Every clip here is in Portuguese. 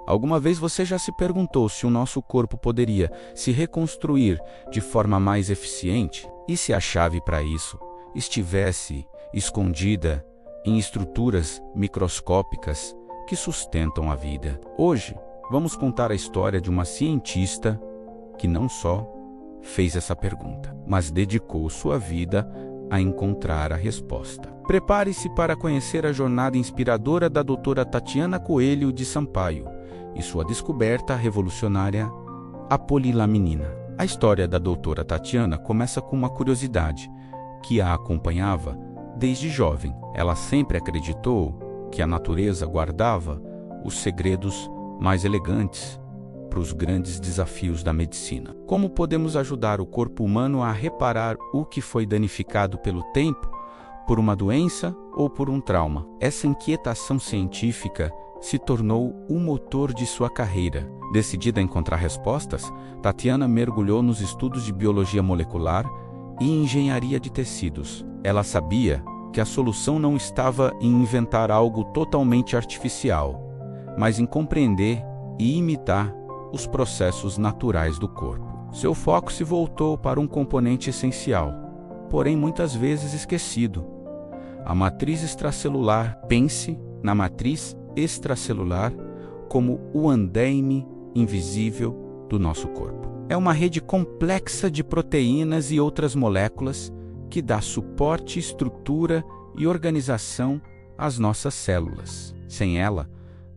Alguma vez você já se perguntou se o nosso corpo poderia se reconstruir de forma mais eficiente? E se a chave para isso estivesse escondida em estruturas microscópicas que sustentam a vida? Hoje, vamos contar a história de uma cientista que não só fez essa pergunta, mas dedicou sua vida a encontrar a resposta. Prepare-se para conhecer a jornada inspiradora da doutora Tatiana Coelho de Sampaio e sua descoberta revolucionária, a polilaminina. A história da doutora Tatiana começa com uma curiosidade que a acompanhava desde jovem. Ela sempre acreditou que a natureza guardava os segredos mais elegantes para os grandes desafios da medicina. Como podemos ajudar o corpo humano a reparar o que foi danificado pelo tempo, por uma doença ou por um trauma? Essa inquietação científica se tornou o motor de sua carreira. Decidida a encontrar respostas, Tatiana mergulhou nos estudos de biologia molecular e engenharia de tecidos. Ela sabia que a solução não estava em inventar algo totalmente artificial, mas em compreender e imitar os processos naturais do corpo. Seu foco se voltou para um componente essencial, porém muitas vezes esquecido: a matriz extracelular. Pense na matriz extracelular como o andaime invisível do nosso corpo. É uma rede complexa de proteínas e outras moléculas que dá suporte, estrutura e organização às nossas células. Sem ela,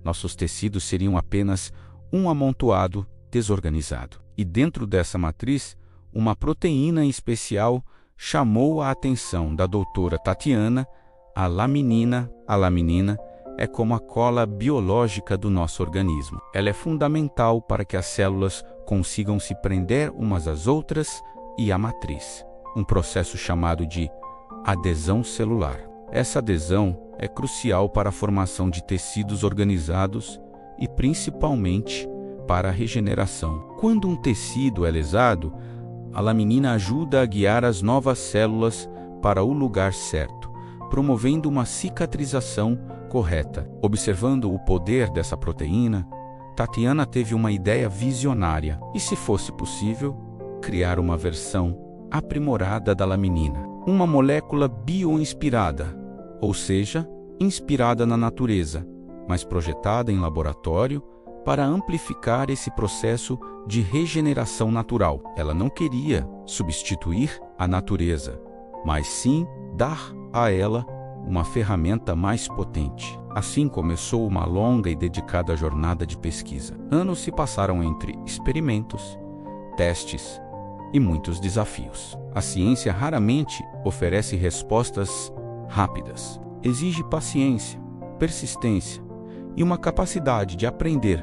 nossos tecidos seriam apenas um amontoado desorganizado. E dentro dessa matriz, uma proteína em especial chamou a atenção da doutora Tatiana, a laminina. A laminina é como a cola biológica do nosso organismo. Ela é fundamental para que as células consigam se prender umas às outras e à matriz, um processo chamado de adesão celular. Essa adesão é crucial para a formação de tecidos organizados e principalmente para a regeneração. Quando um tecido é lesado, a laminina ajuda a guiar as novas células para o lugar certo, promovendo uma cicatrização correta. Observando o poder dessa proteína, Tatiana teve uma ideia visionária. E se fosse possível, criar uma versão aprimorada da laminina, uma molécula bioinspirada, ou seja, inspirada na natureza, mas projetada em laboratório para amplificar esse processo de regeneração natural. Ela não queria substituir a natureza, mas sim dar a ela uma ferramenta mais potente. Assim começou uma longa e dedicada jornada de pesquisa. Anos se passaram entre experimentos, testes e muitos desafios. A ciência raramente oferece respostas rápidas. Exige paciência, persistência e uma capacidade de aprender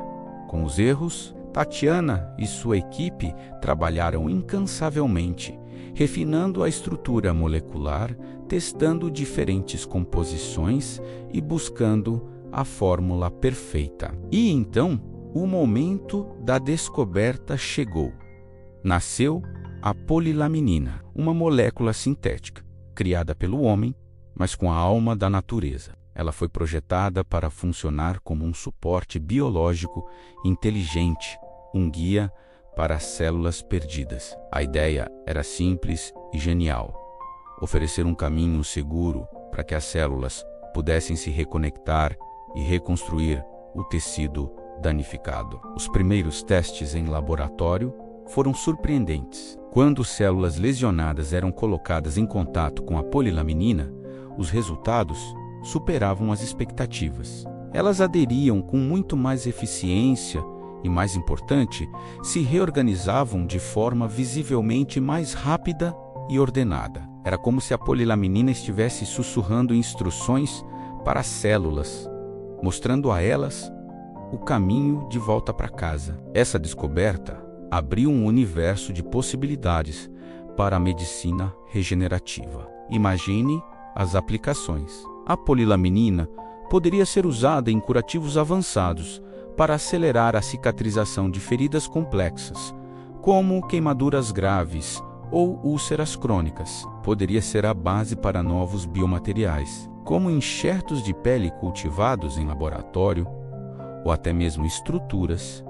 com os erros. Tatiana e sua equipe trabalharam incansavelmente, refinando a estrutura molecular, testando diferentes composições e buscando a fórmula perfeita. E então, o momento da descoberta chegou. Nasceu a polilaminina, uma molécula sintética, criada pelo homem, mas com a alma da natureza. Ela foi projetada para funcionar como um suporte biológico inteligente, um guia para as células perdidas. A ideia era simples e genial: oferecer um caminho seguro para que as células pudessem se reconectar e reconstruir o tecido danificado. Os primeiros testes em laboratório foram surpreendentes. Quando células lesionadas eram colocadas em contato com a polilaminina, os resultados superavam as expectativas. Elas aderiam com muito mais eficiência e, mais importante, se reorganizavam de forma visivelmente mais rápida e ordenada. Era como se a polilaminina estivesse sussurrando instruções para as células, mostrando a elas o caminho de volta para casa. Essa descoberta abriu um universo de possibilidades para a medicina regenerativa. Imagine as aplicações. A polilaminina poderia ser usada em curativos avançados para acelerar a cicatrização de feridas complexas, como queimaduras graves ou úlceras crônicas. Poderia ser a base para novos biomateriais, como enxertos de pele cultivados em laboratório ou até mesmo estruturas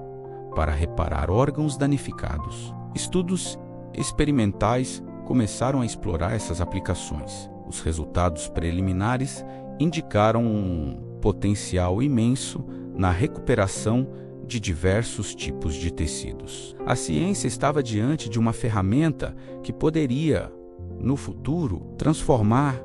para reparar órgãos danificados. Estudos experimentais começaram a explorar essas aplicações. Os resultados preliminares indicaram um potencial imenso na recuperação de diversos tipos de tecidos. A ciência estava diante de uma ferramenta que poderia, no futuro, transformar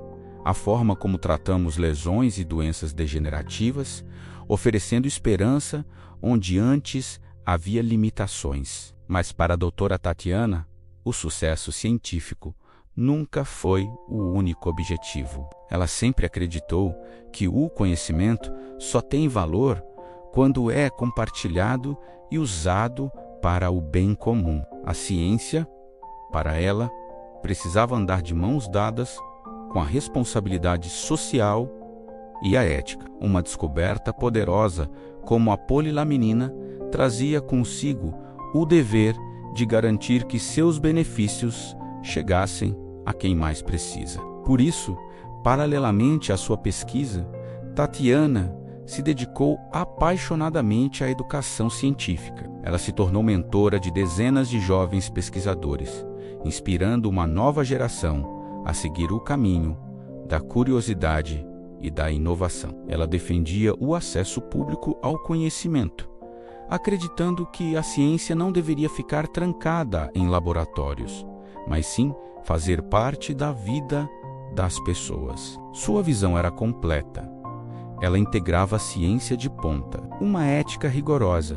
a forma como tratamos lesões e doenças degenerativas, oferecendo esperança onde antes havia limitações. Mas para a doutora Tatiana, o sucesso científico nunca foi o único objetivo. Ela sempre acreditou que o conhecimento só tem valor quando é compartilhado e usado para o bem comum. A ciência, para ela, precisava andar de mãos dadas com a responsabilidade social e a ética. Uma descoberta poderosa como a polilaminina trazia consigo o dever de garantir que seus benefícios chegassem a quem mais precisa. Por isso, paralelamente à sua pesquisa, Tatiana se dedicou apaixonadamente à educação científica. Ela se tornou mentora de dezenas de jovens pesquisadores, inspirando uma nova geração a seguir o caminho da curiosidade e da inovação. Ela defendia o acesso público ao conhecimento, acreditando que a ciência não deveria ficar trancada em laboratórios, mas sim fazer parte da vida das pessoas. Sua visão era completa. Ela integrava a ciência de ponta, uma ética rigorosa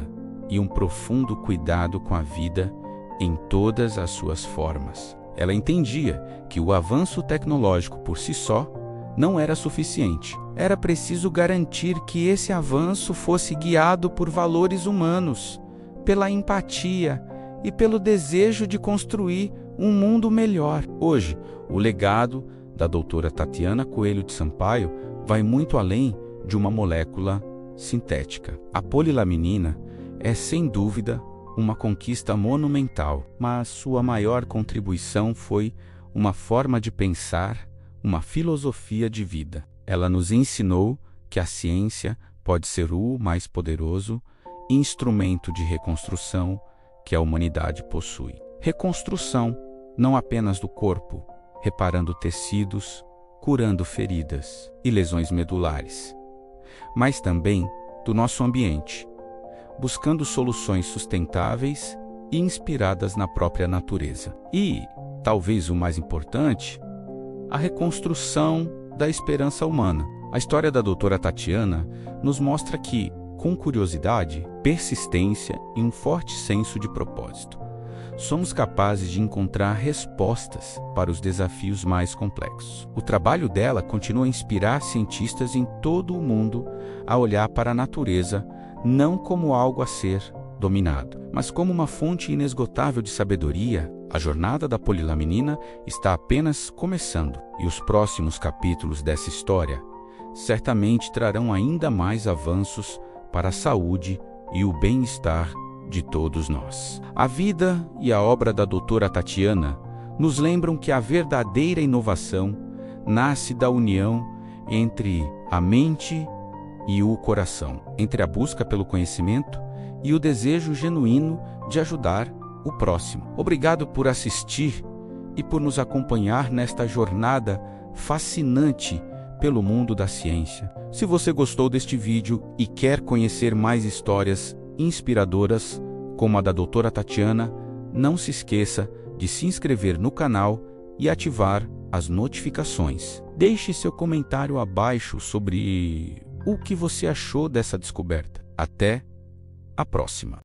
e um profundo cuidado com a vida em todas as suas formas. Ela entendia que o avanço tecnológico por si só não era suficiente. Era preciso garantir que esse avanço fosse guiado por valores humanos, pela empatia e pelo desejo de construir um mundo melhor. Hoje, o legado da doutora Tatiana Coelho de Sampaio vai muito além de uma molécula sintética. A polilaminina é, sem dúvida, uma conquista monumental, mas sua maior contribuição foi uma forma de pensar, uma filosofia de vida. Ela nos ensinou que a ciência pode ser o mais poderoso instrumento de reconstrução que a humanidade possui. Reconstrução não apenas do corpo, reparando tecidos, curando feridas e lesões medulares, mas também do nosso ambiente, buscando soluções sustentáveis e inspiradas na própria natureza. E, talvez o mais importante, a reconstrução da esperança humana. A história da doutora Tatiana nos mostra que, com curiosidade, persistência e um forte senso de propósito, somos capazes de encontrar respostas para os desafios mais complexos. O trabalho dela continua a inspirar cientistas em todo o mundo a olhar para a natureza não como algo a ser dominado, mas como uma fonte inesgotável de sabedoria. A jornada da polilaminina está apenas começando, e os próximos capítulos dessa história certamente trarão ainda mais avanços para a saúde e o bem-estar de todos nós. A vida e a obra da doutora Tatiana nos lembram que a verdadeira inovação nasce da união entre a mente e o coração, entre a busca pelo conhecimento e o desejo genuíno de ajudar o próximo. Obrigado por assistir e por nos acompanhar nesta jornada fascinante pelo mundo da ciência. Se você gostou deste vídeo e quer conhecer mais histórias inspiradoras como a da doutora Tatiana, não se esqueça de se inscrever no canal e ativar as notificações. Deixe seu comentário abaixo sobre o que você achou dessa descoberta. Até a próxima!